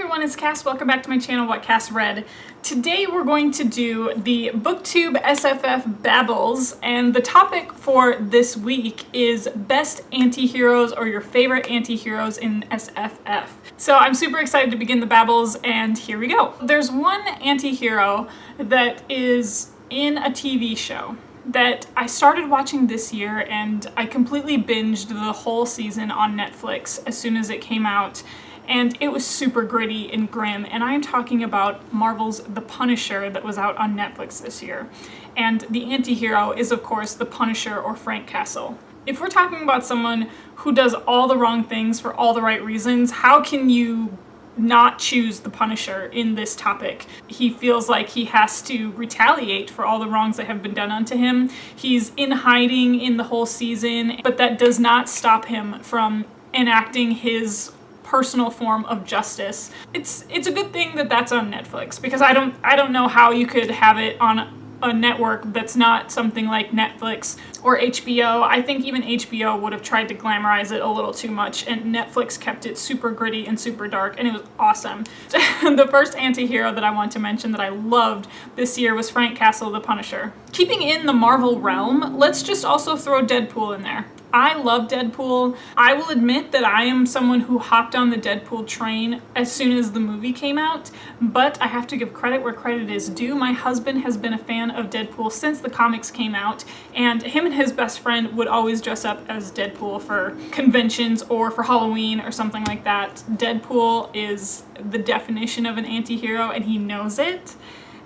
everyone, it's Cass. Welcome back to my channel, What Cass Read. Today we're going to do the Booktube SFF Babbles, and the topic for this week is best anti-heroes or your favorite anti-heroes in SFF. So I'm super excited to begin the Babbles, and here we go. There's one anti-hero that is in a TV show that I started watching this year, and I completely binged the whole season on Netflix as soon as it came out. And it was super gritty and grim, and I am talking about Marvel's The Punisher that was out on Netflix this year. And the anti-hero is, of course, the Punisher or Frank Castle. If we're talking about someone who does all the wrong things for all the right reasons, how can you not choose the Punisher in this topic? He feels like he has to retaliate for all the wrongs that have been done unto him. He's in hiding in the whole season, but that does not stop him from enacting his personal form of justice. It's a good thing that that's on Netflix, because I don't know how you could have it on a network that's not something like Netflix or HBO. I think even HBO would have tried to glamorize it a little too much, and Netflix kept it super gritty and super dark, and it was awesome. The first anti-hero that I want to mention that I loved this year was Frank Castle, the Punisher. Keeping in the Marvel realm, let's just also throw Deadpool in there. I love Deadpool. I will admit that I am someone who hopped on the Deadpool train as soon as the movie came out, but I have to give credit where credit is due. My husband has been a fan of Deadpool since the comics came out, and him and his best friend would always dress up as Deadpool for conventions or for Halloween or something like that. Deadpool is the definition of an anti-hero, and he knows it,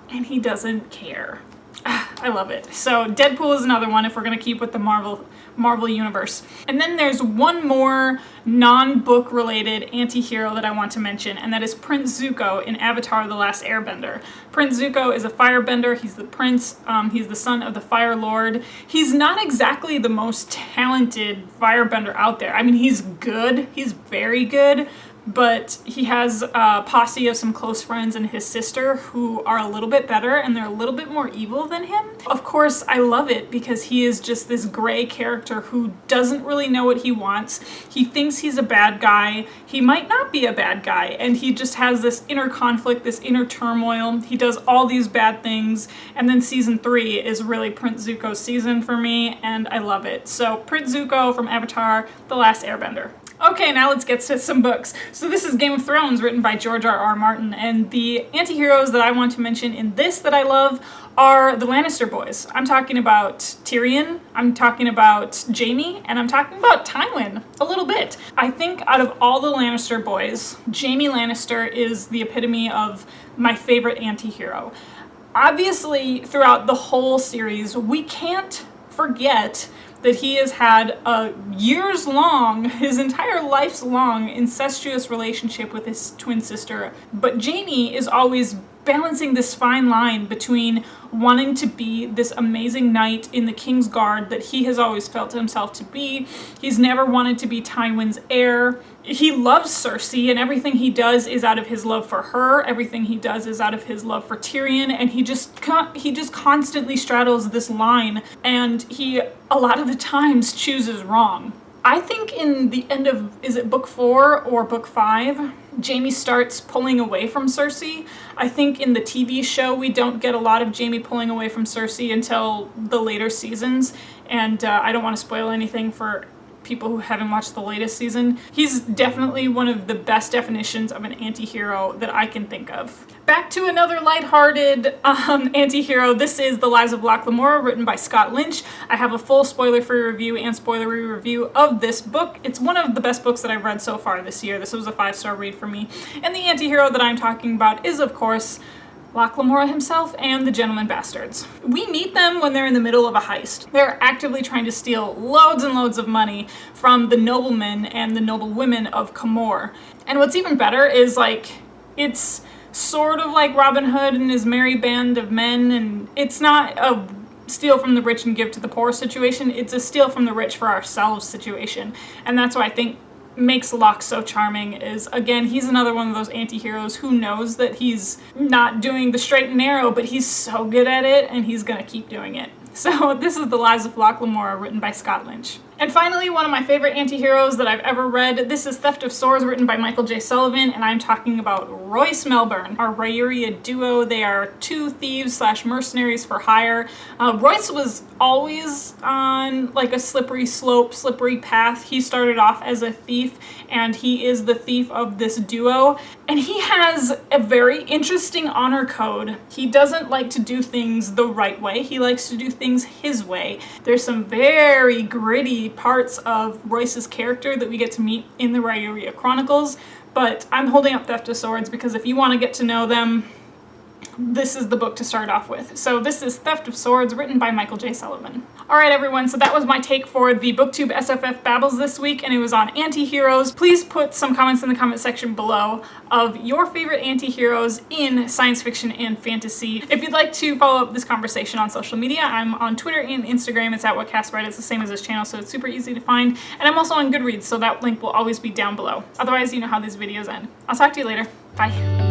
and he doesn't care. I love it. So Deadpool is another one if we're going to keep with the Marvel universe. And then there's one more non-book related anti-hero that I want to mention, and that is Prince Zuko in Avatar: The Last Airbender. Prince Zuko is a firebender. He's the prince. He's the son of the Fire Lord. He's not exactly the most talented firebender out there. I mean, he's good. He's very good. But he has a posse of some close friends and his sister who are a little bit better, and they're a little bit more evil than him. Of course, I love it because he is just this gray character who doesn't really know what he wants. He thinks he's a bad guy. He might not be a bad guy, and he just has this inner conflict, this inner turmoil. He does all these bad things, and then season 3 is really Prince Zuko's season for me, and I love it. So Prince Zuko from Avatar: The Last Airbender. Okay, now let's get to some books. So this is Game of Thrones, written by George R.R. Martin, and the anti-heroes that I want to mention in this that I love are the Lannister boys. I'm talking about Tyrion, I'm talking about Jaime, and I'm talking about Tywin a little bit. I think out of all the Lannister boys, Jaime Lannister is the epitome of my favorite anti-hero. Obviously, throughout the whole series, we can't forget that he has had a years-long, his entire life's-long incestuous relationship with his twin sister. But Jaime is always balancing this fine line between wanting to be this amazing knight in the King's Guard that he has always felt himself to be. He's never wanted to be Tywin's heir. He loves Cersei, and everything he does is out of his love for her. Everything he does is out of his love for Tyrion, and he just constantly straddles this line, and he a lot of the times chooses wrong. I think in the end of, is it book 4 or book 5, Jaime starts pulling away from Cersei. I think in the TV show we don't get a lot of Jaime pulling away from Cersei until the later seasons, and I don't want to spoil anything for people who haven't watched the latest season. He's definitely one of the best definitions of an anti-hero that I can think of. Back to another lighthearted anti-hero. This is The Lives of Locke, Lamora, written by Scott Lynch. I have a full spoiler-free review and spoilery review of this book. It's one of the best books that I've read so far this year. This was a 5-star read for me. And the anti-hero that I'm talking about is, of course, Locke Lamora himself and the Gentleman Bastards. We meet them when they're in the middle of a heist. They're actively trying to steal loads and loads of money from the noblemen and the noblewomen of Camor. And what's even better is, like, it's sort of like Robin Hood and his merry band of men, and it's not a steal from the rich and give to the poor situation, it's a steal from the rich for ourselves situation. And that's why I think makes Locke so charming is, again, he's another one of those anti-heroes who knows that he's not doing the straight and narrow, but he's so good at it and he's gonna keep doing it. So this is The Lives of Locke Lamora, written by Scott Lynch. And finally, one of my favorite anti-heroes that I've ever read. This is Theft of Swords, written by Michael J. Sullivan, and I'm talking about Royce Melbourne, our Rayuria duo. They are two thieves slash mercenaries for hire. Royce was always on like a slippery slope, slippery path. He started off as a thief, and he is the thief of this duo. And he has a very interesting honor code. He doesn't like to do things the right way. He likes to do things his way. There's some very gritty parts of Royce's character that we get to meet in the Rayuria Chronicles, but I'm holding up Theft of Swords because if you want to get to know them, this is the book to start off with. So this is Theft of Swords, written by Michael J. Sullivan. Alright everyone, so that was my take for the Booktube SFF Babbles this week, and it was on anti-heroes. Please put some comments in the comment section below of your favorite anti-heroes in science fiction and fantasy. If you'd like to follow up this conversation on social media, I'm on Twitter and Instagram. It's at @WhatCastRead. It's the same as this channel, so it's super easy to find. And I'm also on Goodreads, so that link will always be down below. Otherwise, you know how these videos end. I'll talk to you later. Bye.